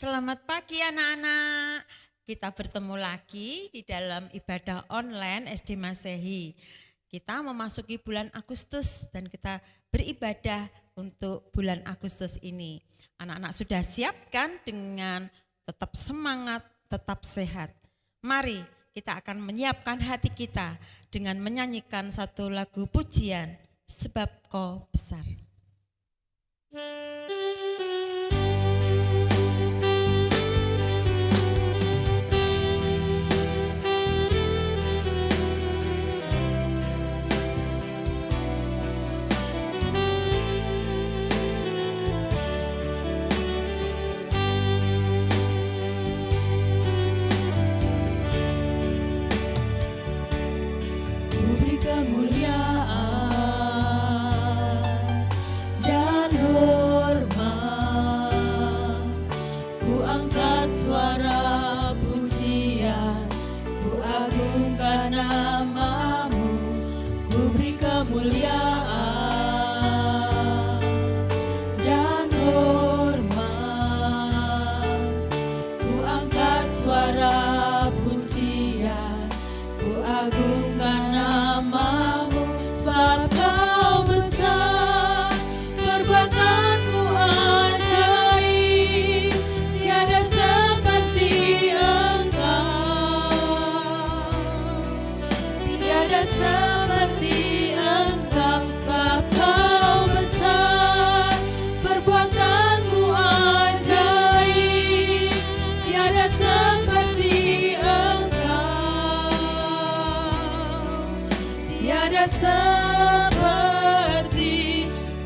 Selamat pagi anak-anak. Kita bertemu lagi di dalam ibadah online SD Masehi. Kita memasuki bulan Agustus dan kita beribadah untuk bulan Agustus ini. Anak-anak sudah siap kan dengan tetap semangat, tetap sehat. Mari kita akan menyiapkan hati kita dengan menyanyikan satu lagu pujian, Sebab Kau Besar. Kemuliaan dan hormat, ku angkat suara pujian, ku agungkan namamu, ku beri kemuliaan dan hormat, ku angkat suara pujian, ku agungkan namamu, sebab Kau besar, perbuatanmu ajaib, tiada seperti Engkau, tiada seperti Engkau, sebab Kau besar, perbuatanmu ajaib, tiada seperti Engkau, tiada seperti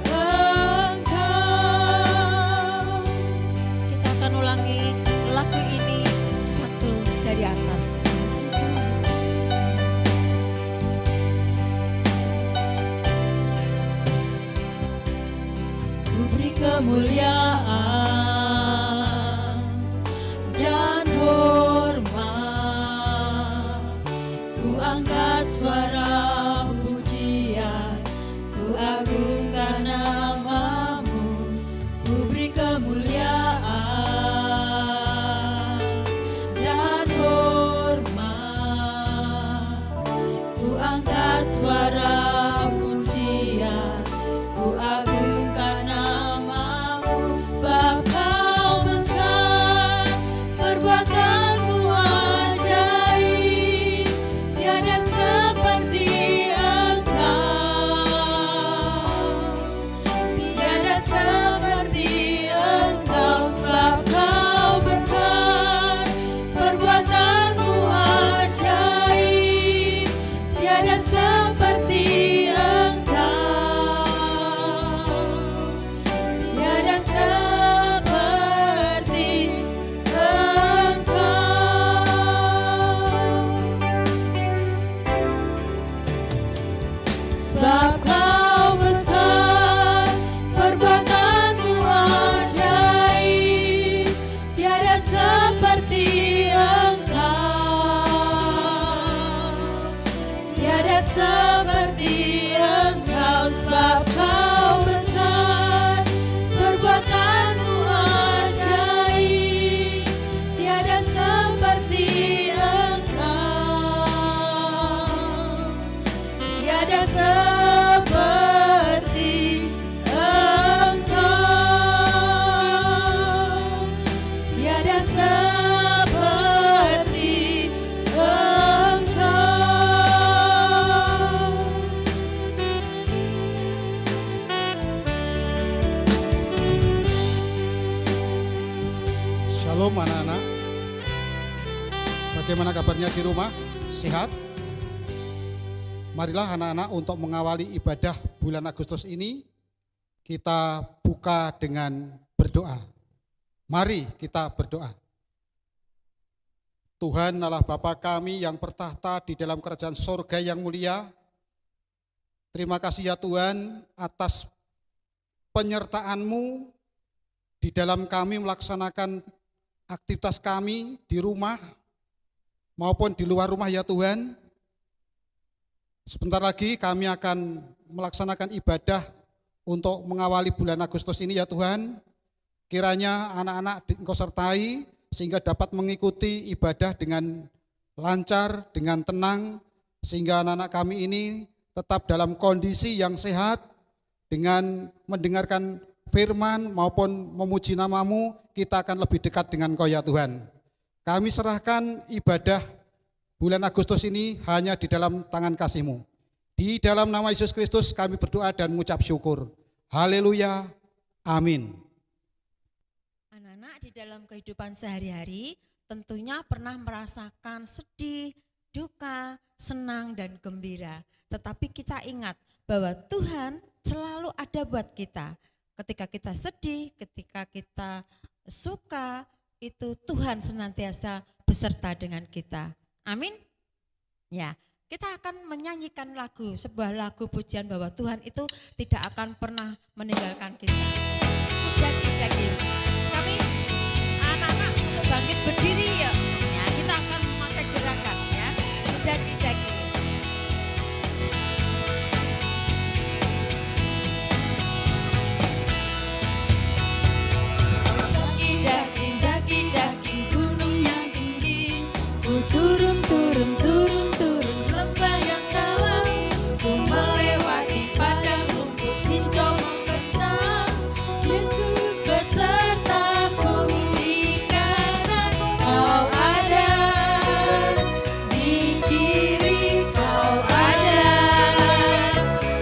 Engkau. Kita akan ulangi lagu ini satu dari atas. Ku beri kemuliaan dan hormat, ku angkat suara pujian, ku agungkan namamu, ku beri kemuliaan dan hormat, ku angkat suara pujian, ku agungkan namamu, sebab Kau besar, perbuatanmu ajaib, tiada seperti Engkau, tiada seperti Engkau, sebab Kau besar, perbuatanmu ajaib, tiada seperti Engkau, tiada seperti Engkau, sebab Kau besar, perbuatanmu ajaib, tiada seperti Engkau, tiada seperti Engkau, sebab Kau besar, perbuatanmu ajaib, tiada seperti Engkau, tiada seperti Engkau, tiada seperti Engkau. Shalom anak-anak. Bagaimana kabarnya di rumah? Sehat? Marilah anak-anak untuk mengawali ibadah bulan Agustus ini, kita buka dengan berdoa. Mari kita berdoa. Tuhan Allah Bapa kami yang bertahta di dalam kerajaan sorga yang mulia, terima kasih ya Tuhan atas penyertaan-Mu di dalam kami melaksanakan aktivitas kami di rumah maupun di luar rumah ya Tuhan. Sebentar lagi kami akan melaksanakan ibadah untuk mengawali bulan Agustus ini ya Tuhan. Kiranya anak-anak Engkau sertai sehingga dapat mengikuti ibadah dengan lancar, dengan tenang, sehingga anak-anak kami ini tetap dalam kondisi yang sehat, dengan mendengarkan firman maupun memuji nama-Mu, kita akan lebih dekat dengan Engkau ya Tuhan. Kami serahkan ibadah bulan Agustus ini hanya di dalam tangan kasih-Mu. Di dalam nama Yesus Kristus kami berdoa dan mengucap syukur. Haleluya, amin. Anak-anak di dalam kehidupan sehari-hari tentunya pernah merasakan sedih, duka, senang, dan gembira. Tetapi kita ingat bahwa Tuhan selalu ada buat kita. Ketika kita sedih, ketika kita suka, itu Tuhan senantiasa beserta dengan kita. Amin. Ya, kita akan menyanyikan sebuah lagu pujian bahwa Tuhan itu tidak akan pernah meninggalkan kita. Daki-daki. Kami anak-anak untuk bangkit berdiri ya. Ya, kita akan memakai gerakan ya. Daki-daki. Daki-daki gunung yang tinggi, ku turun lembah yang dalam, ku melewati padang rumput hijau membentang. Yesus besertaku di kanan, Kau ada, di kiri Kau ada,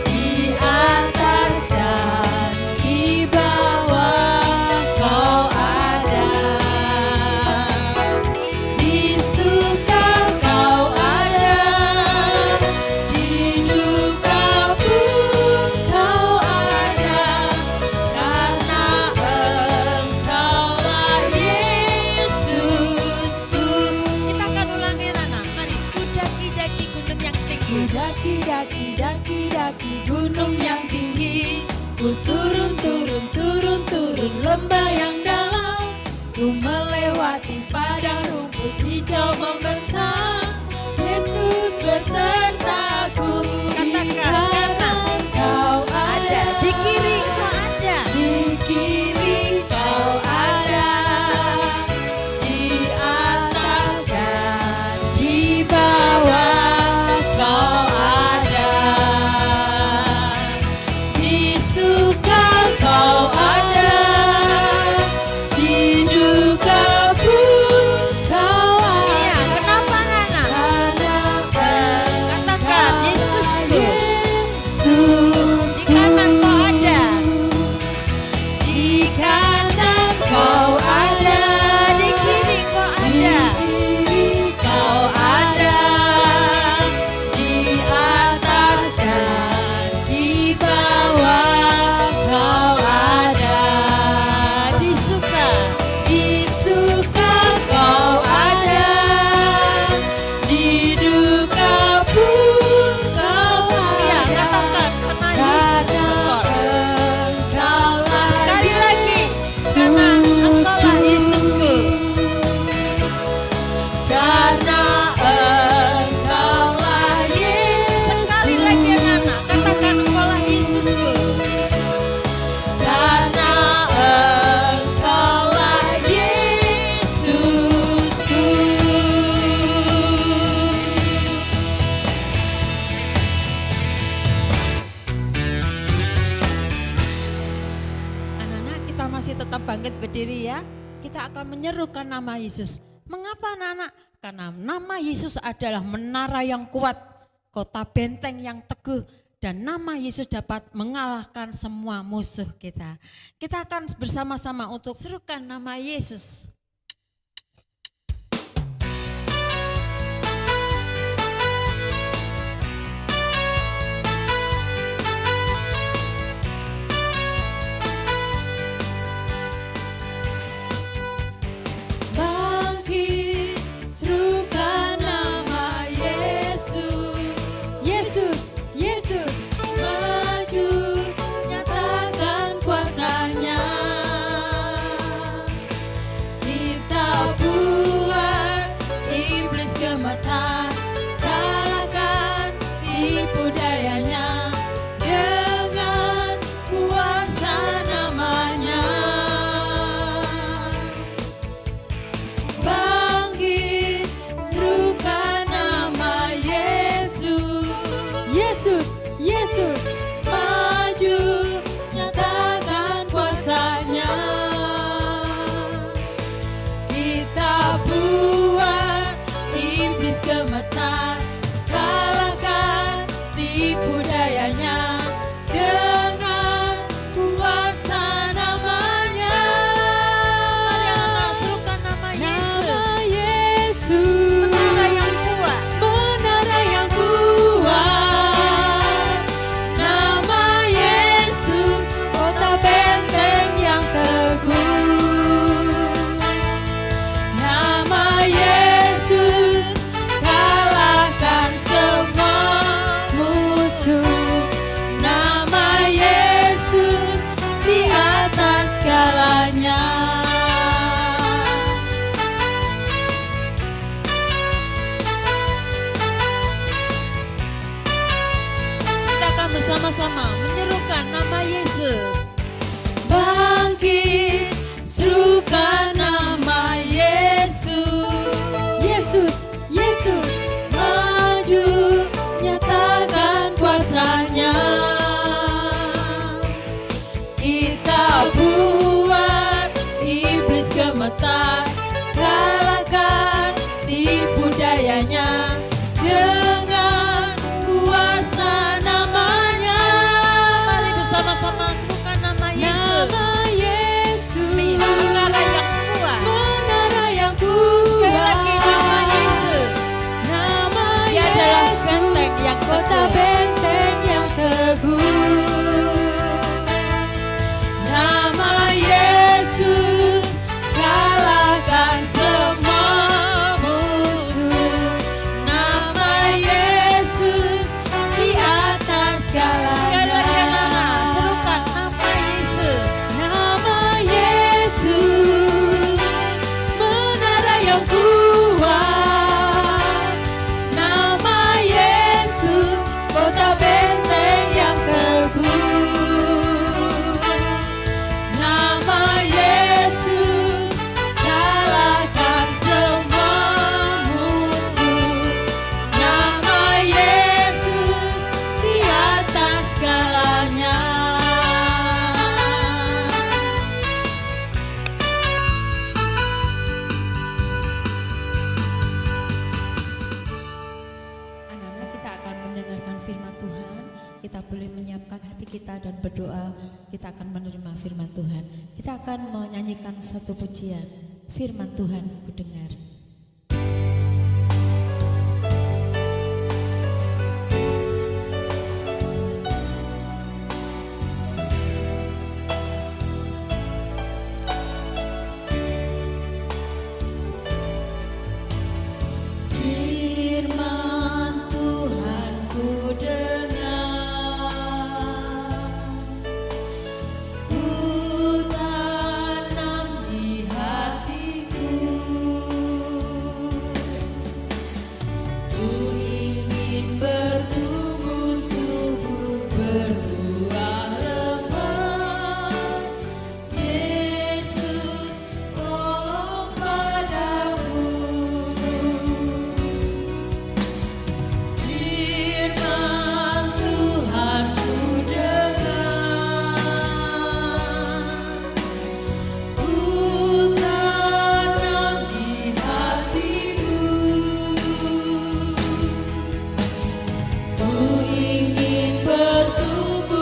di atas dan di bawah Kau ada, di suka Kau ada, di duka pun Kau ada, karena Engkaulah Yesusku. Kita akan ulangi anak. Mari, ku daki-daki gunung yang tinggi. Daki-daki gunung yang tinggi, ku turun lembah yang dalam, ku melewati padang rumput hijau membentang. Yesus besertaku di Katakan, kanan Kau ada, di kiri Kau ada. di kiri Kau ada, di atas dan di bawah Kau ada, di suka Kau ada, di duka pun Kau Iya, ada, kenapa Nana? karena Katakan, Yesusku. Yesus Di kanan Kau ada. di kanan Kau ada, Di kiri Kau ada. di Kau ada, di atas dan di bawah Kau ada, Di suka. di suka Kau ada, di duka pun Kau Iya, ada, katakan karena Yesus Engkau. Engkaulah Sekali lagi, karena Engkaulah Yesusku. karena Engkaulah Yesus. Sekali lagi anak, katakan Engkaulah Yesusku. Karena Engkaulah Yesusku. Anak-anak, kita masih tetap bangkit berdiri ya. Kita akan menyerukan nama Yesus. Mengapa anak-anak? Karena nama Yesus adalah menara yang kuat, kota benteng yang teguh, dan nama Yesus dapat mengalahkan semua musuh kita. Kita akan bersama-sama untuk serukan nama Yesus. Bangkit, serukan nama Yesus. Yesus, Yesus, maju, nyatakan kuasa-Nya. Di tipu dayanya, dengan kuasa namanya. Mari anak-anak serukan nama Yesus. Nama Yesus, Menara yang kuat. menara yang kuat. Nama Yesus, kota benteng yang teguh. Nama Yesus, kalahkan semua musuh. Nama Yesus, di atas segalanya. Kita akan bersama-sama menyerukan nama Yesus. Bangkit, serukan nama Yesus. Yesus, Yesus, maju, nyatakan kuasanya. Kita buat iblis gemetar, kalahkan tipu dayanya, dengan kuasa namanya. Mari bersama-sama serukan nama Yesus. Nama Yesus, Menara yang kuat. menara yang Sekali lagi nama kuat. Yesus. Nama Dia adalah Yesus, benteng yang kota teguh. benteng yang teguh. Nama Yesus, kalahkan semua musuh. Nama Yesus, di atas Sekali lagi anak-anak segalanya. serukan nama Yesus. Nama Yesus, menara yang kuat. Nama Yesus, kota benteng yang teguh. Nama Yesus, kalahkan semua musuh. Nama Yesus, di atas segalanya. Anak-anak, kita akan mendengarkan firman Tuhan. Kita boleh menyiapkan hati kita dan berdoa. Kita akan menerima firman Tuhan. Kita akan menyanyikan satu pujian. Firman Tuhan ku dengar. Firman Tuhan ku dengar, ku tanam di hatiku. Ku ingin bertumbuh subur, berbuah lebat. Yesus, tolong padaku. Firman Tuhan ku dengar, ku tanam di hatiku. Ku ingin bertumbuh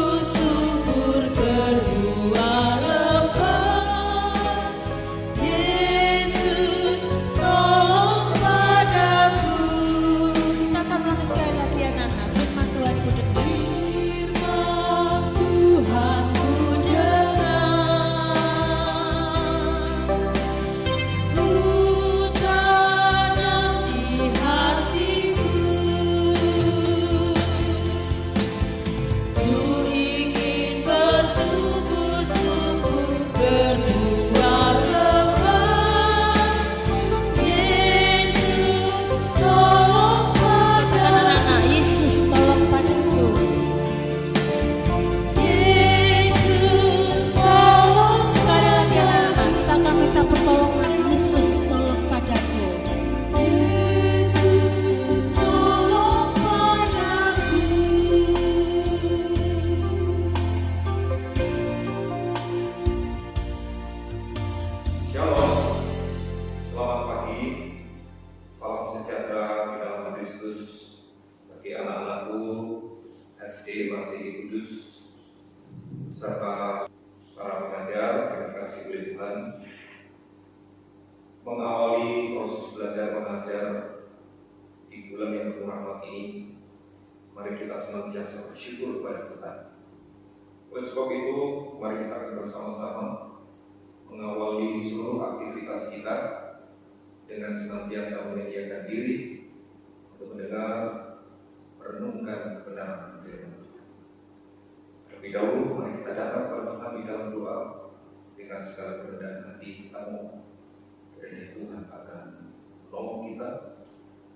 SD Masih Kudus serta para pengajar yang dikasihi oleh Tuhan, mengawali proses belajar mengajar di bulan yang penuh rahmat ini, mari kita senantiasa bersyukur kepada Tuhan. Oleh sebab itu, mari kita akan bersama-sama mengawali seluruh aktivitas kita dengan senantiasa menyediakan diri untuk mendengar, merenungkan kebenaran firman Tuhan. Terlebih dahulu, mari kita datang kepada Tuhan di dalam doa dengan segala kerendahan hati kita mohon kiranya Tuhan akan menolong kita,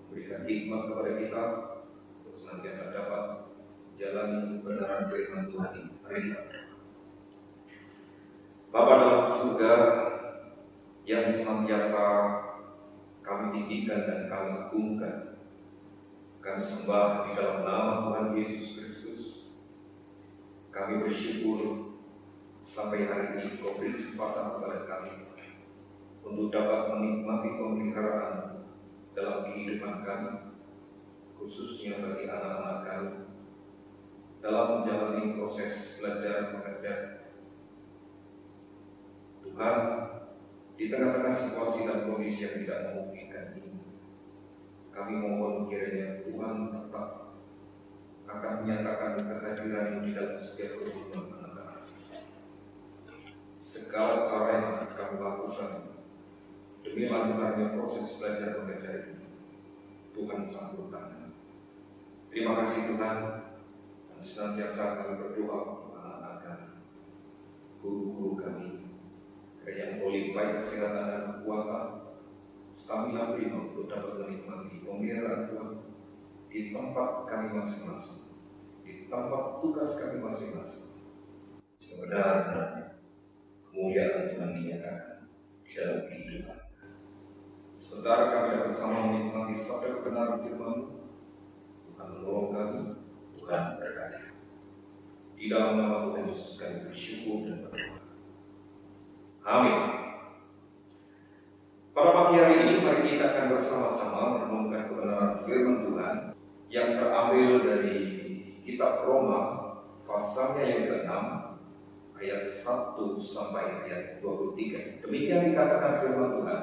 memberikan hikmat kepada kita untuk senantiasa dapat menjalani kebenaran firman Tuhan ini. Mari kita berdoa. Bapa dalam surga yang senantiasa kami tinggikan dan kami agungkan, kami sembah di dalam nama Tuhan Yesus Kristus. Kami bersyukur sampai hari ini Kau beri kesempatan kepada kami untuk dapat menikmati pemeliharaan dalam kehidupan kami, khususnya bagi anak-anak kami, dalam menjalani proses belajar mengajar. Tuhan, di tengah-tengah situasi dan kondisi yang tidak memungkinkan ini, kami mohon kiranya Tuhan tetap akan menyatakan kehadiran di dalam setiap kehidupan anak-anak. Segala cara yang akan kami lakukan demi lancarnya proses belajar mengajar ini, Tuhan campur tangan. Terima kasih Tuhan, dan senantiasa kami berdoa untuk anak-anak kami, guru-guru kami, yang boleh baik kesehatan dan kekuatan, stamina prima untuk dapat menikmati pemeliharaan Tuhan di tempat kami masing-masing, di tempat tugas kami masing-masing. Sebenarnya kemuliaan Tuhan dinyatakan di dalam kehidupan. Sementara kami bersama menikmati sabda kebenaran firman, Tuhan menolong kami, Tuhan berkati. Di dalam nama Tuhan Yesus kami bersyukur dan berdoa. Amin. Pada pagi hari ini mari kita akan bersama-sama merenungkan kebenaran firman Tuhan yang terambil dari kitab Roma pasalnya yang ke-6 ayat 1 sampai ayat 23. Demikian dikatakan firman Tuhan.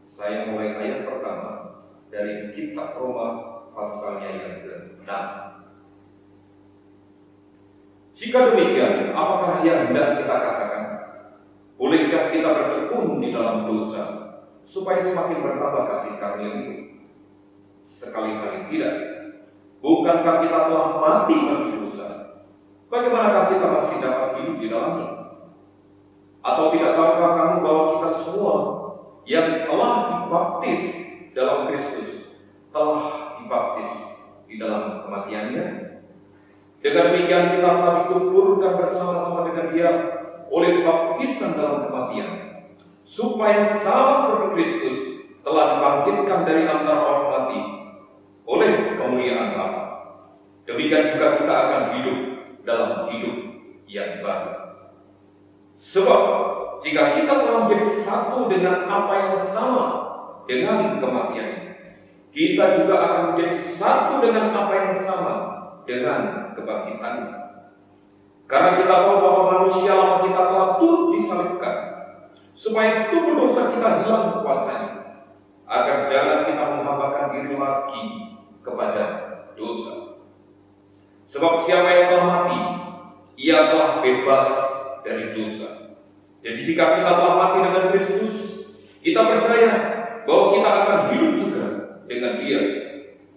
Saya mulai ayat pertama dari kitab Roma pasalnya yang ke-6. Jika demikian, apakah yang hendak kita katakan? Bolehkah kita bertekun di dalam dosa supaya semakin bertambah kasih karunia itu? Sekali-kali tidak. Bukankah kita telah mati bagi dosa? Bagaimanakah kita masih dapat hidup di dalamnya? Atau tidak tahukah kamu bahwa kita semua yang telah dibaptis dalam Kristus telah dibaptis di dalam kematiannya? Dengan demikian kita telah dikuburkan bersama-sama dengan Dia oleh baptisan dalam kematian, supaya sama seperti Kristus telah dibangkitkan dari antara orang mati oleh kemuliaan Bapa. Demikian juga kita akan hidup dalam hidup yang baru. Sebab jika kita telah menjadi satu dengan apa yang sama dengan kematian, kita juga akan menjadi satu dengan apa yang sama dengan kebangkitan. Karena kita tahu bahwa manusia lama kita telah turut disalibkan, supaya tubuh dosa kita hilang kuasanya, agar jangan kita menghambakan diri lagi kepada dosa. Sebab siapa yang telah mati, ia telah bebas dari dosa. Jadi jika kita telah mati dengan Kristus, kita percaya bahwa kita akan hidup juga dengan Dia.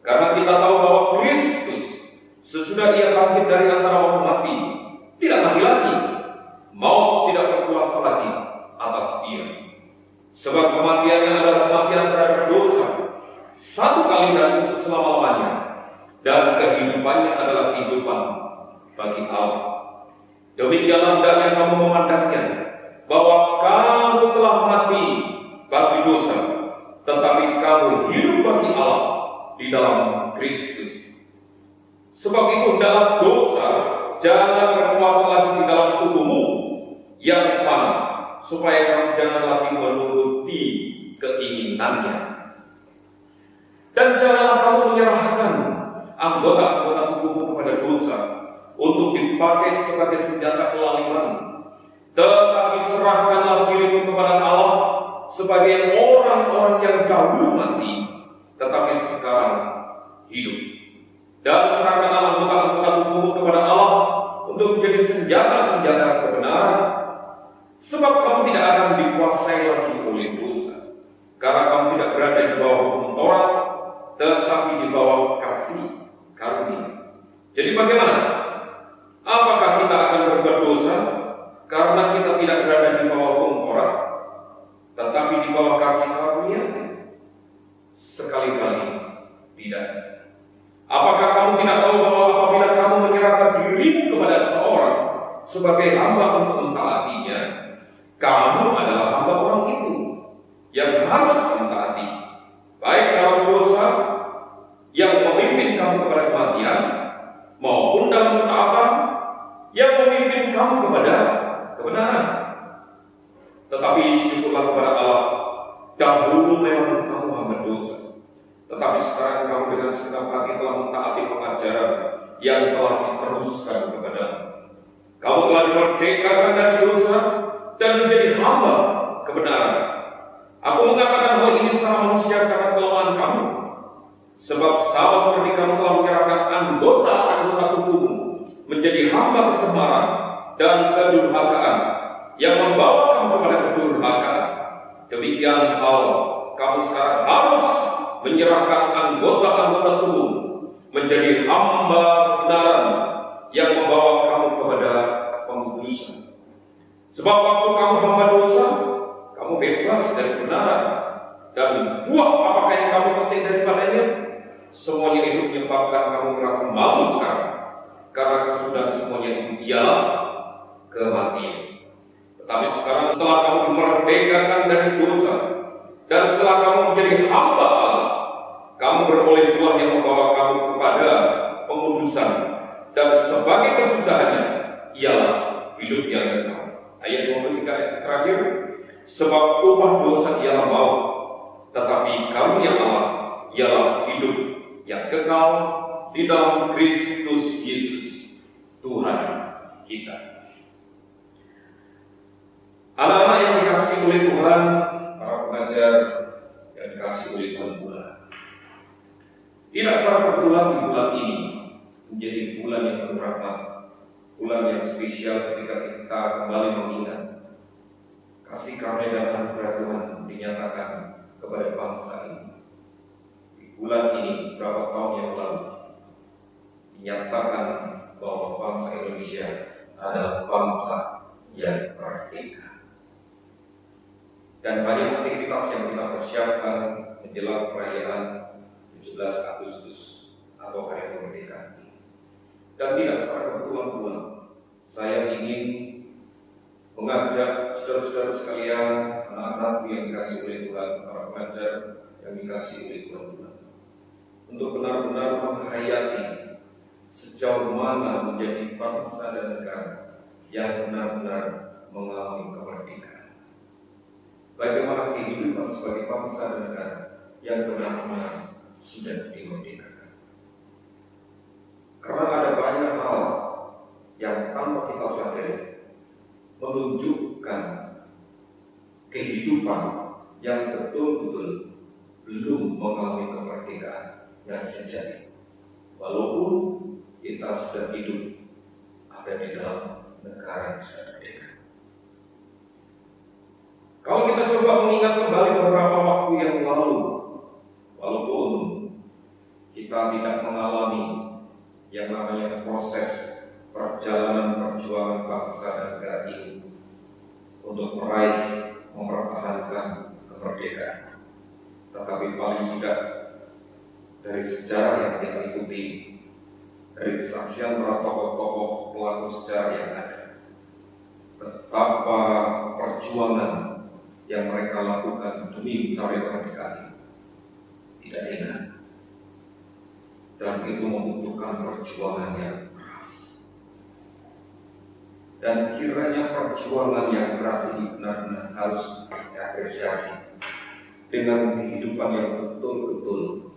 Karena kita tahu bahwa Kristus sesudah Ia bangkit dari antara orang mati, tidak mati lagi, maut tidak berkuasa lagi atas Dia. Sebab kematiannya adalah kematian terhadap dosa, satu kali dan untuk selama-lamanya, dan kehidupannya adalah kehidupan bagi Allah. Demikianlah hendaknya kamu memandangnya, bahwa kamu telah mati bagi dosa, tetapi kamu hidup bagi Allah di dalam Kristus. Sebab itu hendaklah dosa jangan berkuasa lagi di dalam tubuhmu yang fana, supaya kamu jangan lagi menuruti keinginannya. Dan janganlah kamu menyerahkan anggota-anggota tubuhmu kepada dosa dipakai sebagai senjata pelaliman, tetapi serahkanlah dirimu kepada Allah sebagai orang-orang yang dahulu mati, tetapi sekarang hidup. Dan serahkanlah anggota-anggota tubuhmu kepada Allah untuk menjadi senjata-senjata kebenaran, sebab kamu tidak akan dikuasai lagi oleh dosa, karena kamu tidak berada di bawah hukum Taurat, tetapi di bawah kasih karunia. Jadi bagaimana? Apakah kita akan berbuat dosa karena kita tidak berada di bawah hukum Taurat, tetapi di bawah kasih karunia? Sekali-kali tidak. Apakah kamu tidak tahu bahwa apabila kamu menyerahkan dirimu kepada seorang sebagai hamba untuk mentaatinya, kamu adalah hamba orang itu yang harus mentaati, baik dalam dosa yang memimpin kamu kepada kematian, maupun dalam ketaatan yang memimpin kamu kepada kebenaran. Tetapi syukurlah kepada Allah, dahulu memang kamu hamba dosa, tetapi sekarang kamu dengan segenap hati telah mentaati pengajaran yang telah diteruskan kepadamu. Kamu telah dimerdekakan dari dosa dan menjadi hamba kebenaran. Aku mengatakan hal ini secara manusia karena kelemahan kamu, sebab sama seperti kamu telah menyerahkan anggota-anggota tubuhmu menjadi hamba kecemaran dan kedurhakaan yang membawa kamu kepada kedurhakaan, demikian hal kamu sekarang harus menyerahkan anggota-anggota tubuh menjadi hamba kebenaran yang membawa kamu kepada pengudusan. Sebab waktu kamu hamba dosa, kamu bebas dari kebenaran, dan buah apakah yang kamu petik daripadanya? Semuanya itu menyebabkan kamu merasa malu sekarang, karena kesudahan semuanya itu ialah kematian. Tetapi sekarang setelah kamu dimerdekakan dari dosa, dan setelah kamu menjadi hamba Allah, kamu beroleh buah yang membawa kamu kepada pengudusan, dan sebagai kesudahannya ialah hidup yang kekal. Ayat 23 ayat terakhir, sebab upah dosa ialah maut, tetapi karunia Allah ialah hidup yang kekal di dalam Kristus Yesus Tuhan kita. Anak-anak yang dikasihi oleh Tuhan, para pengajar yang dikasihi oleh Tuhan pula, tidak secara kebetulan di bulan ini menjadi bulan yang penuh rahmat, bulan yang spesial ketika kita kembali mengingat kasih karunia dan anugerah Tuhan dinyatakan kepada bangsa ini. Di bulan ini beberapa tahun yang lalu dinyatakan bahwa bangsa Indonesia adalah bangsa yang merdeka. Dan banyak aktivitas yang kita persiapkan menjelang perayaan 17 Agustus atau Hari Kemerdekaan. Dan tidak secara kebetulan pula, saya ingin mengajak saudara-saudara sekalian, anak-anak yang dikasihi oleh Tuhan, para pengajar yang dikasihi oleh Tuhan, untuk benar-benar menghayati sejauh mana menjadi bangsa dan negara yang benar-benar mengalami kemerdekaan. Bagaimana kehidupan sebagai bangsa dan negara yang benar-benar sudah dimerdekakan. Karena ada banyak hal yang tanpa kita sadari menunjukkan kehidupan yang betul-betul belum mengalami kemerdekaan yang sejati. Walaupun kita sudah hidup ada di dalam negara yang sudah merdeka. Kalau kita coba mengingat kembali beberapa waktu yang lalu, walaupun kita tidak mengalami yang namanya proses perjalanan perjuangan bangsa dan negara ini untuk meraih, mempertahankan kemerdekaan, tetapi paling tidak dari sejarah yang kita ikuti, dari kesaksian para tokoh-tokoh pelaku sejarah yang ada, betapa perjuangan yang mereka lakukan demi mencari kemerdekaan tidak ringan, dan itu membutuhkan perjuangan yang keras. Dan kiranya perjuangan yang keras ini benar-benar harus diapresiasi dengan kehidupan yang betul-betul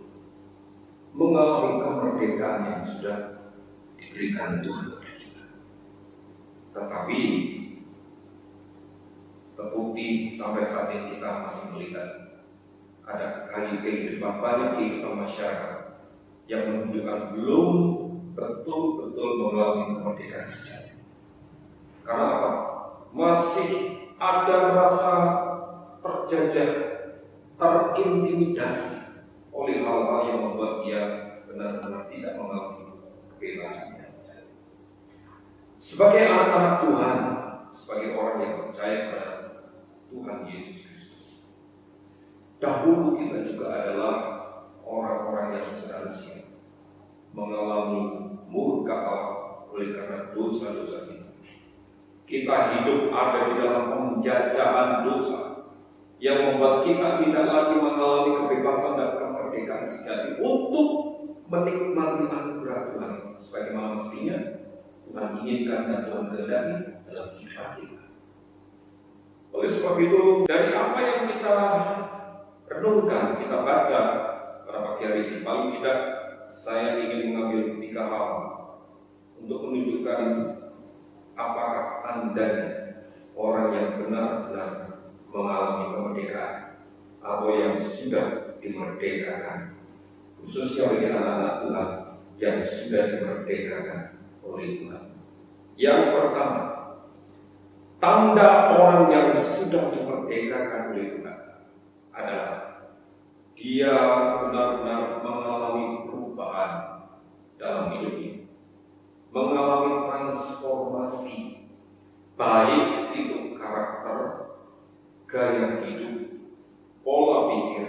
mengalami kemerdekaan yang sudah diberikan Tuhan kepada kita. Tetapi terbukti sampai saat ini kita masih melihat ada kehidupan, banyak kehidupan masyarakat yang menunjukkan belum betul-betul mengalami kemerdekaan sejati. Karena apa? Masih ada rasa terjajah, terintimidasi oleh hal-hal yang membuat dia benar-benar tidak mengalami kebebasan yang sejati. Sebagai anak-anak Tuhan, sebagai orang yang percaya pada Tuhan Yesus Kristus, dahulu kita juga adalah orang-orang yang seharusnya mengalami murka Allah oleh karena dosa-dosa kita. Kita hidup ada di dalam penjajahan dosa yang membuat kita tidak lagi mengalami kebebasan dan kemerdekaan sejati untuk menikmati anugerah Tuhan sebagaimana mestinya Tuhan inginkan dan Tuhan kehendaki dalam kehidupan kita. Oleh sebab itu, dari apa yang kita renungkan, kita baca pada pagi hari ini, paling tidak saya ingin mengambil 3 hal untuk menunjukkan apakah tandanya orang yang benar-benar mengalami kemerdekaan atau yang sudah dimerdekakan, khususnya bagi anak-anak Tuhan yang sudah dimerdekakan oleh Tuhan. Yang pertama, tanda orang yang sudah dimerdekakan oleh Tuhan adalah dia benar-benar mengalami perubahan dalam hidupnya, mengalami transformasi, baik itu karakter, gaya hidup, pola pikir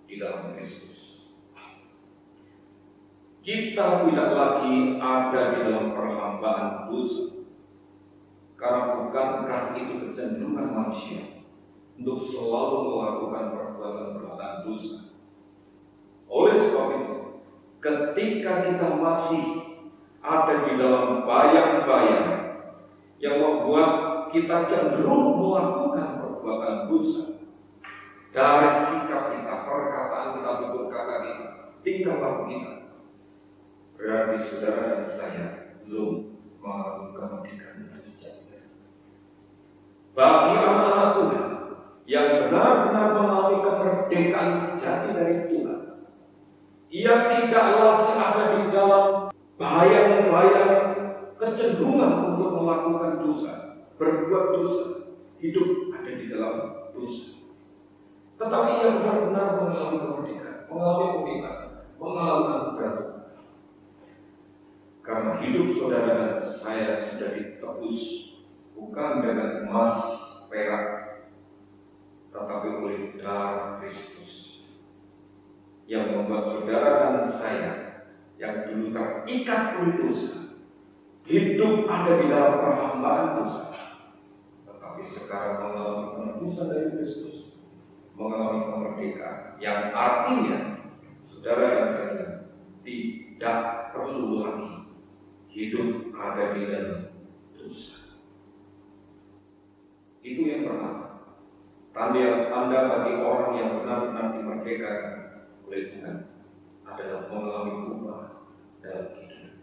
di dalam Kristus. Kita tidak lagi ada di dalam perhambaan dosa, karena bukankah itu kecenderungan manusia untuk selalu melakukan perbuatan-perbuatan dosa. Oleh sebab itu, ketika kita masih ada di dalam bayang-bayang yang membuat kita cenderung melakukan perbuatan dosa, dari sikap kita, perkataan kita, tutur kata kita, tingkah laku kita, berarti saudara dan saya belum mengalami kemerdekaan yang sejati. Bagi anak-anak Tuhan yang benar-benar mengalami kemerdekaan sejati dari Tuhan, ia tidak lagi ada di dalam bayang-bayang kecenderungan untuk melakukan dosa, berbuat dosa, hidup ada di dalam dosa. Tetapi ia benar-benar mengalami kemerdekaan, mengalami kebebasan, mengalami anugerah Tuhan. Karena hidup saudara dan saya sudah ditebus bukan dengan emas, perak, tetapi oleh darah Kristus yang membuat saudara dan saya yang dulu terikat oleh dosa, hidup ada di dalam perhambaan dosa, tetapi sekarang mengalami penebusan dari Kristus, mengalami kemerdekaan yang artinya saudara dan saya tidak perlu lagi hidup ada di dalam dosa. Itu yang pertama. Tanda bagi orang yang benar-benar dimerdekakan oleh Tuhan adalah mengalami perubahan dalam hidup,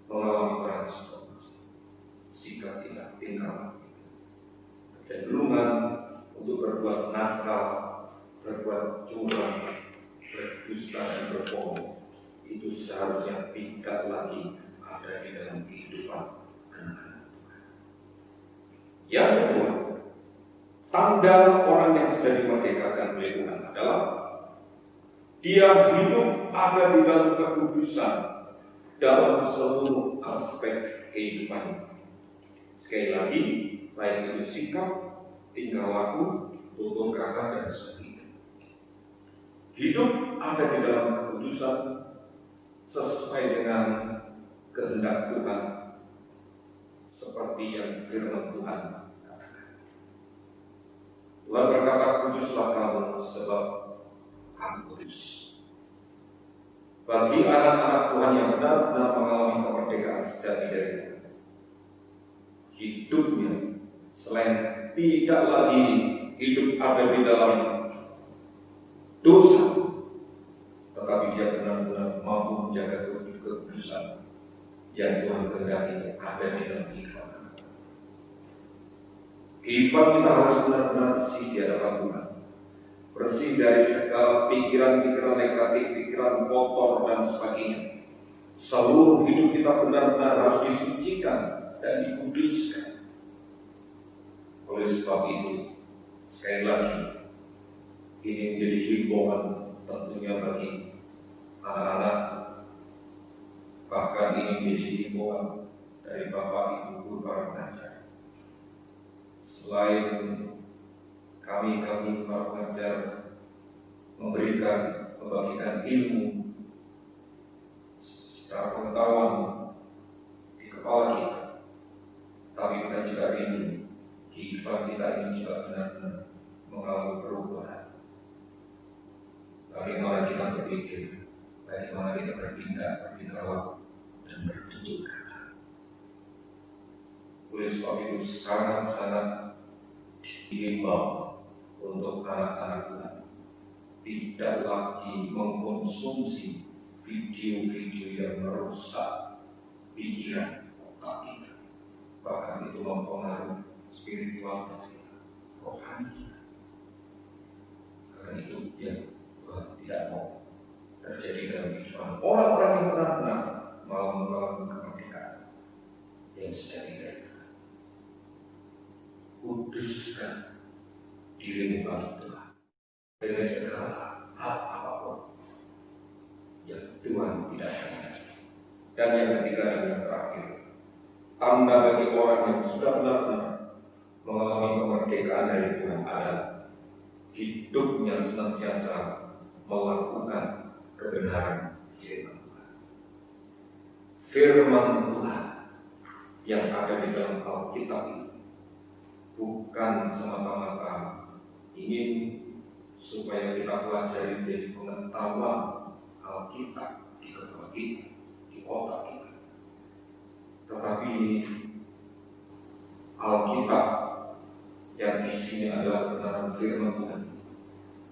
mengalami transformasi sikap kita, tingkah kita, kecenderungan untuk berbuat nakal, berbuat curang, berdusta dan berbohong itu seharusnya tidak lagi ada di dalam kehidupan anak-anak Tuhan. Yang kedua, tanda orang yang sudah dimerdekakan oleh Tuhan adalah dia hidup ada di dalam kekudusan dalam seluruh aspek kehidupannya. Sekali lagi, baik itu sikap, tingkah laku, tutur kata dan sebagainya. Hidup ada di dalam kekudusan sesuai dengan kehendak Tuhan, seperti yang firman Tuhan katakan. Tuhan berkata, kuduslah kamu sebab Aku kudus. Bagi anak-anak Tuhan yang benar-benar mengalami kemerdekaan sejati dari Tuhan, hidupnya selain tidak lagi hidup ada di dalam dosa, tetapi dia benar-benar mampu menjaga kekudusan yang Tuhan kehendaki ada di dalam kehidupan. Kehidupan kita harus benar-benar bersih di hadapan Tuhan. Bersih dari segala pikiran-pikiran negatif, pikiran kotor dan sebagainya. Seluruh hidup kita benar-benar harus disucikan dan dikuduskan. Oleh sebab itu, sekali lagi, ini menjadi himbauan tentunya bagi anak-anak, bahkan ini menjadi himbauan dari Bapak Ibu guru para pengajar. Selain kami para pengajar membagikan ilmu secara pengetahuan di kepala kita, tapi kita juga rindu kehidupan kita ini juga benar-benar mengalami perubahan. Bagaimana kita berpikir, bagaimana kita bertindak, bertindak dan bertutur kata. Oleh sebab itu sangat-sangat diimbau untuk anak-anak Tuhan tidak lagi mengkonsumsi video-video yang merusak pikiran otak kita, bahkan itu mempengaruhi spiritualitas kita, rohani kita. Karena itu yang Tuhan tidak mau terjadi dalam kehidupan orang-orang yang benar-benar mau mengalami kemerdekaan yang sejati dari Tuhan. Kuduskan dirimu bagi Tuhan dari segala hal apapun yang Tuhan tidak inginkan. Dan yang ketiga dan yang terakhir, tanda bagi orang yang sudah benar-benar mengalami kemerdekaan dari Tuhan adalah hidupnya senantiasa melakukan kebenaran firman Tuhan. Firman Tuhan yang ada di dalam Alkitab ini bukan semata-mata ingin supaya kita pelajari menjadi pengetahuan Alkitab di kepala kita, di otak kita, tetapi Alkitab yang isinya adalah kebenaran firman Tuhan.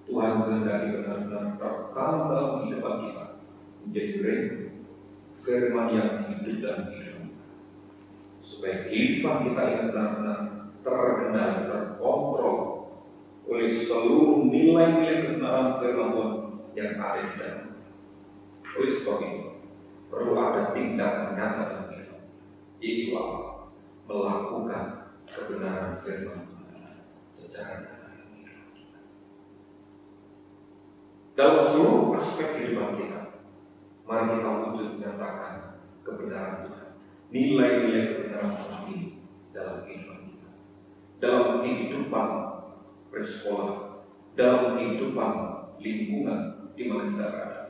Tuhan kehendaki benar-benar tertanam dalam kehidupan kita menjadi firman yang hidup dan hidup, supaya kehidupan kita ini benar-benar terkendali, terkontrol oleh seluruh nilai-nilai kebenaran firman Tuhan yang ada di dalam. Oleh sebab itu perlu ada tindakan nyata dalam hidup, yaitu apa? Melakukan kebenaran firman Tuhan secara nyata. Dalam seluruh aspek kehidupan kita, mari kita wujud menyatakan kebenaran Tuhan, nilai-nilai kebenaran Tuhan ini dalam kehidupan kita, dalam kehidupan bersekolah, dalam kehidupan lingkungan di mana kita berada,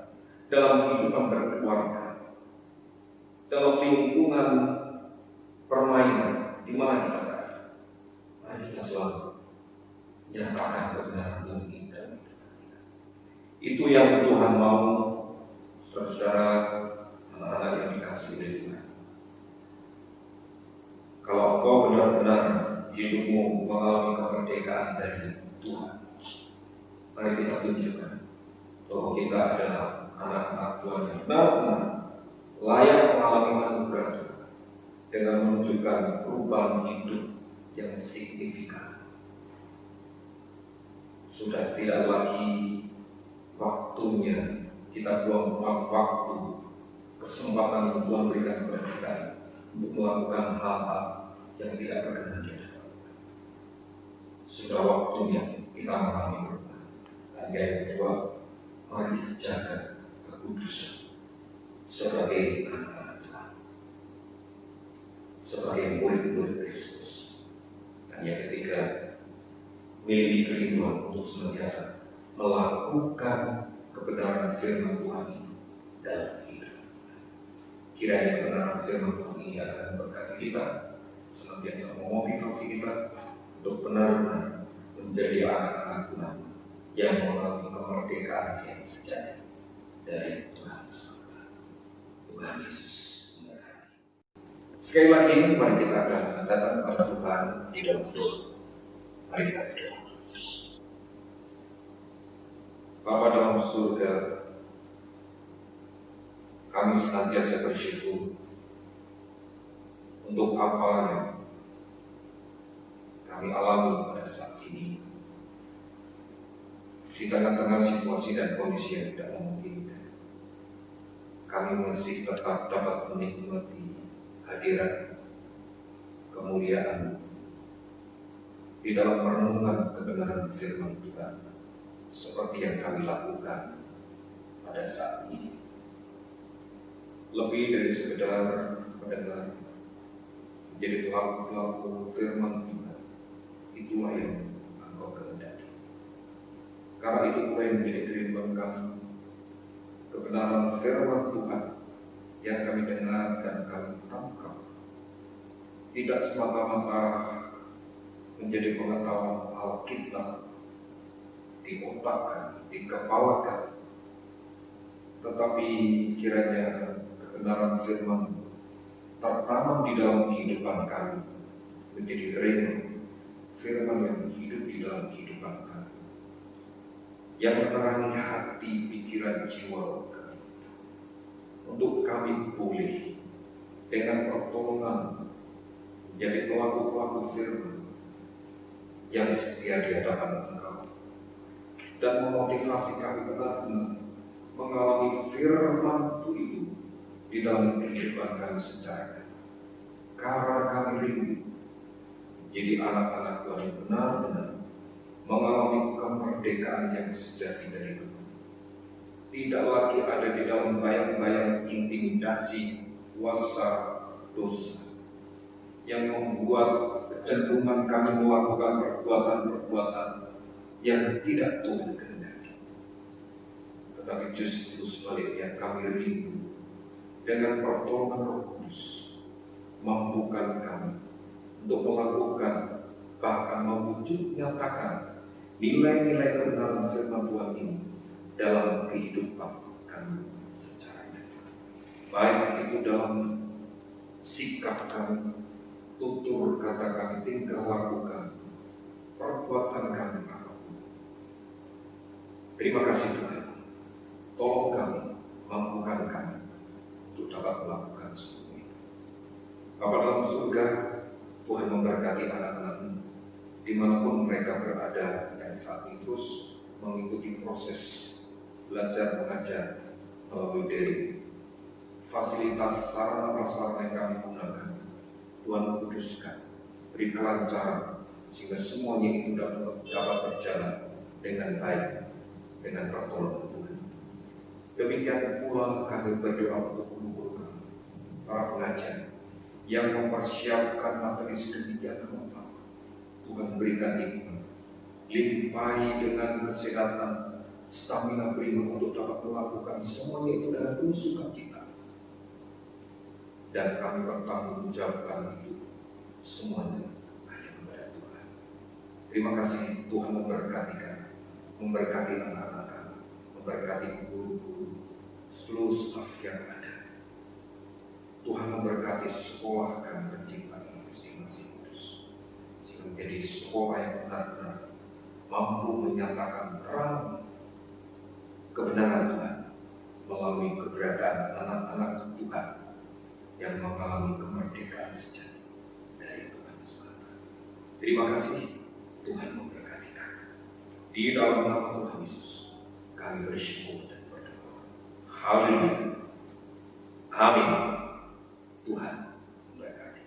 dalam kehidupan berkeluarga, dalam lingkungan permainan di mana kita berada. Mari kita selalu menyatakan kebenaran Tuhan ini. Itu yang Tuhan mau, saudara-saudara, anak-anak yang dikasihi oleh Tuhan. Kalau engkau benar-benar hidupmu mengalami kemerdekaan dari Tuhan, mari kita tunjukkan bahwa kita adalah anak-anak Tuhan yang benar-benar layak mengalami anugerah Tuhan dengan menunjukkan perubahan hidup yang signifikan. Sudah tidak lagi waktunya kita buang-buang waktu, kesempatan yang Tuhan berikan kepada kita untuk melakukan hal-hal yang tidak berkenan di hadapan Tuhan. Sudah waktunya kita mengalami perubahan. Dan yang kedua, mari kita jaga kekudusan sebagai anak-anak Tuhan, sebagai murid-murid Kristus. Dan yang ketiga, miliki kerinduan untuk senantiasa melakukan kebenaran firman Tuhan ini dalam hidup. Kiranya kebenaran firman Tuhan ini akan memberkati kita, senantiasa memotivasi kita untuk benar-benar menjadi anak-anak Tuhan yang mengalami kemerdekaan yang sejati dari Tuhan SWT. Tuhan Yesus memberkati. Sekali lagi, mari kita akan datang kepada Tuhan di dalam doa. Mari kita berdoa. Bapa dalam surga, kami senantiasa bersyukur untuk apa yang kami alami pada saat ini. Di tengah-tengah situasi dan kondisi yang tidak memungkinkan, kami masih tetap dapat menikmati hadirat kemuliaan di dalam merenungkan kebenaran firman Tuhan seperti yang kami lakukan pada saat ini. Lebih dari sekedar mendengar, menjadi pelaku-pelaku firman Tuhan, itulah yang Engkau kehendaki. Karena itu pula yang menjadi kerinduan kami, kebenaran firman Tuhan yang kami dengar dan kami tangkap tidak semata-mata menjadi pengetahuan Alkitab di otak kami, di kepala kami, tetapi kiranya kebenaran firman tertanam di dalam kehidupan kami, menjadi rema firman yang hidup di dalam kehidupan kami, yang menerangi hati, pikiran, jiwa kami, untuk kami boleh dengan pertolongan menjadi pelaku-pelaku firman yang setia di hadapan Engkau, dan memotivasi kami benar-benar mengalami firman itu di dalam kehidupan kami secara nyata. Karena kami rindu jadi anak-anak Tuhan yang benar-benar mengalami kemerdekaan yang sejati dari Tuhan. Tidak lagi ada di dalam bayang-bayang intimidasi kuasa dosa yang membuat kecenderungan kami melakukan perbuatan-perbuatan yang tidak Tuhan kehendaki. Tetapi justru sebaliknya kami rindu dengan pertolongan Roh Kudus mampukan kami untuk melakukan, bahkan mewujud nyatakan nilai-nilai kebenaran firman Tuhan ini dalam kehidupan kami secara nyata. Baik itu dalam sikap kami, tutur kata kami, tingkah laku kami, perbuatan kami apapun. Terima kasih Tuhan. Tolong kami, mampukan kami untuk dapat melakukan semua itu. Bapa dalam surga, Tuhan memberkati anak-anak-Mu dimanapun mereka berada, dan saat ini terus mengikuti proses belajar mengajar melalui daring. Fasilitas sarana prasarana yang kami gunakan, Tuhan kuduskan, beri kelancaran sehingga semuanya itu dapat berjalan dengan baik dengan pertolongan Tuhan. Demikian pula kami berdoa untuk mengumpulkan para pengajar yang mempersiapkan materi sedemikian rupa. Tuhan berikan hikmat, limpahi dengan kesehatan, stamina prima untuk dapat melakukan semuanya itu dengan penuh sukacita. Dan kami bertanggung jawabkan itu semuanya hanya kepada Tuhan. Terima kasih Tuhan memberkati kami, memberkati anak-anak kami, memberkati guru-guru, seluruh staf yang ada. Tuhan memberkati sekolah kami tercipta yang estimasi kudus, sehingga menjadi sekolah yang benar-benar mampu menyatakan terang kebenaran Tuhan melalui keberadaan anak-anak Tuhan yang mengalami kemerdekaan sejati dari Tuhan semata. Terima kasih, Tuhan memberkati kami. Di dalam nama Tuhan Yesus, kami bersyukur dan berdoa. Haleluya. Amin. Tuhan memberkati.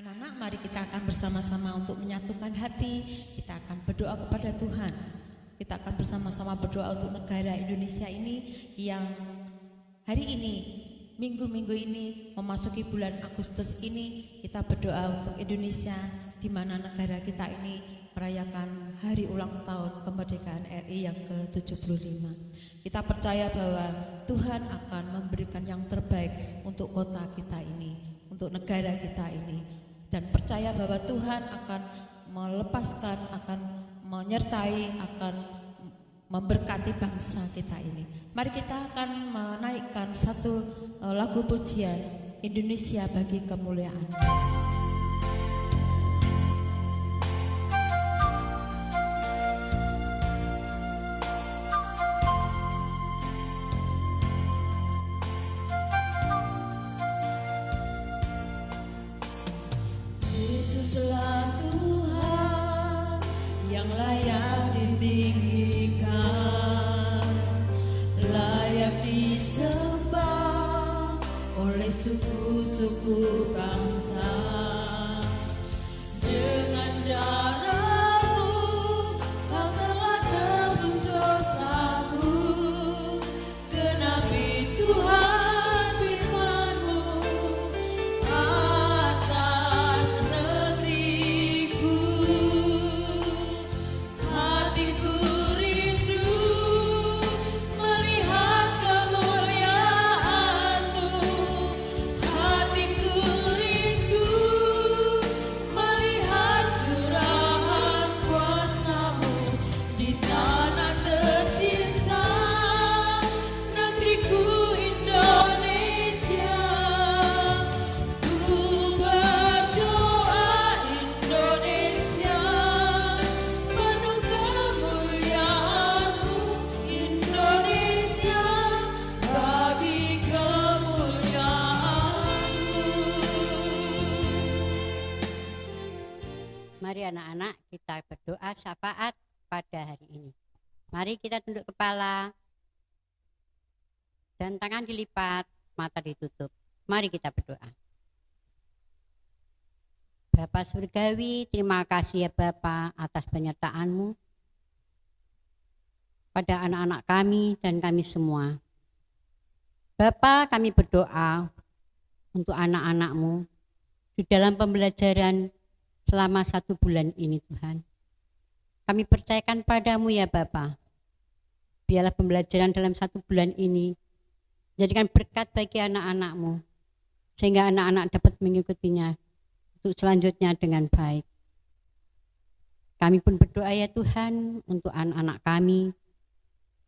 Anak-anak, mari kita akan bersama-sama untuk menyatukan hati. Kita akan berdoa kepada Tuhan. Kita akan bersama-sama berdoa untuk negara Indonesia ini yang hari ini, minggu-minggu ini, memasuki bulan Agustus ini, kita berdoa untuk Indonesia, di mana negara kita ini merayakan hari ulang tahun kemerdekaan RI yang ke-75. Kita percaya bahwa Tuhan akan memberikan yang terbaik untuk kota kita ini, untuk negara kita ini, dan percaya bahwa Tuhan akan melepaskan, akan menyertai, akan memberkati bangsa kita ini. Mari kita akan menaikkan satu lagu pujian, Indonesia Bagi Kemuliaan. Yesuslah Tuhan. suku bangsa. Dengan darah-Mu Kau telah tebus dosaku. Genapi Tuhan firman-Mu atas negeriku. Hatiku rindu melihat kemuliaan-Mu. Hatiku rindu melihat curahan kuasa-Mu di tanah tercinta, negeriku Indonesia. Ku berdoa Indonesia, penuh kemuliaan-Mu. Indonesia, bagi kemuliaan-Mu. Mari anak-anak kita berdoa syafaat pada hari ini. Mari kita tunduk kepala dan tangan dilipat, mata ditutup. Mari kita berdoa. Bapa Surgawi, terima kasih ya Bapa atas penyertaan-Mu pada anak-anak kami dan kami semua. Bapa, kami berdoa untuk anak-anak-Mu di dalam pembelajaran selama 1 bulan ini Tuhan. Kami percayakan padamu ya Bapa. Biarlah pembelajaran dalam 1 bulan ini jadikan berkat bagi anak-anak-Mu, sehingga anak-anak dapat mengikutinya untuk selanjutnya dengan baik. Kami pun berdoa ya Tuhan untuk anak-anak kami,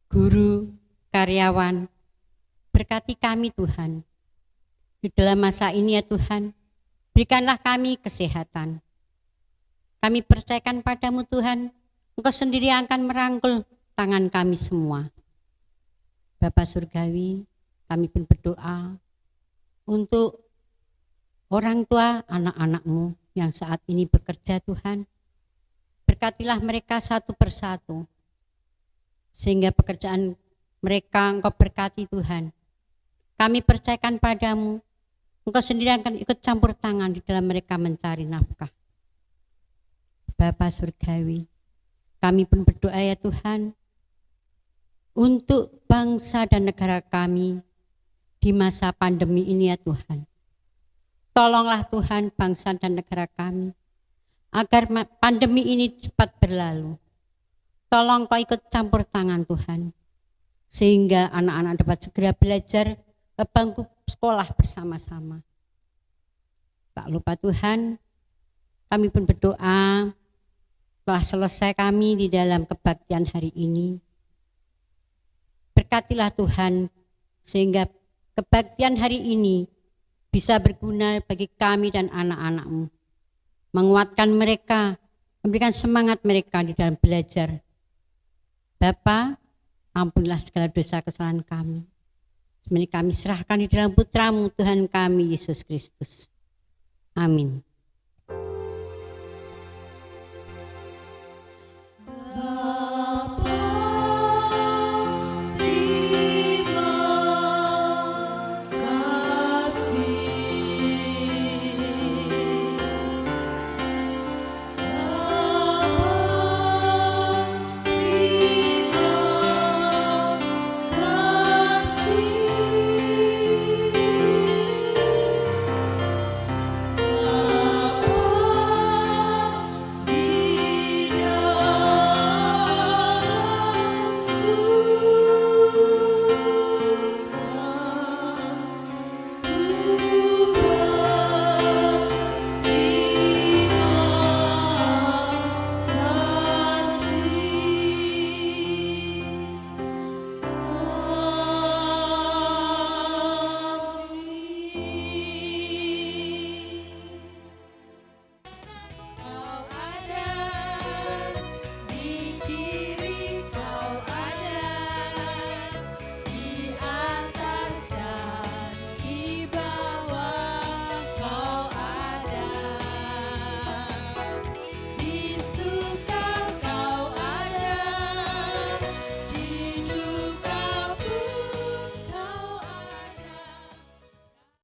guru, karyawan. Berkati kami Tuhan. Di dalam masa ini ya Tuhan, berikanlah kami kesehatan. Kami percayakan padamu Tuhan, Engkau sendiri akan merangkul tangan kami semua. Bapa Surgawi, kami pun berdoa untuk orang tua anak-anak-Mu yang saat ini bekerja Tuhan. Berkatilah mereka satu persatu, sehingga pekerjaan mereka Engkau berkati Tuhan. Kami percayakan padamu, Engkau sendiri akan ikut campur tangan di dalam mereka mencari nafkah. Bapa Surgawi, kami pun berdoa ya Tuhan untuk bangsa dan negara kami di masa pandemi ini ya Tuhan. Tolonglah Tuhan bangsa dan negara kami agar pandemi ini cepat berlalu. Tolong Kau ikut campur tangan Tuhan, sehingga anak-anak dapat segera belajar ke bangku sekolah bersama-sama. Tak lupa Tuhan, kami pun berdoa telah selesai kami di dalam kebaktian hari ini. Berkatilah Tuhan, sehingga kebaktian hari ini bisa berguna bagi kami dan anak-anak-Mu. Menguatkan mereka, memberikan semangat mereka di dalam belajar. Bapa, ampunilah segala dosa kesalahan kami. Semuanya kami serahkan di dalam Putra-Mu Tuhan kami, Yesus Kristus. Amin.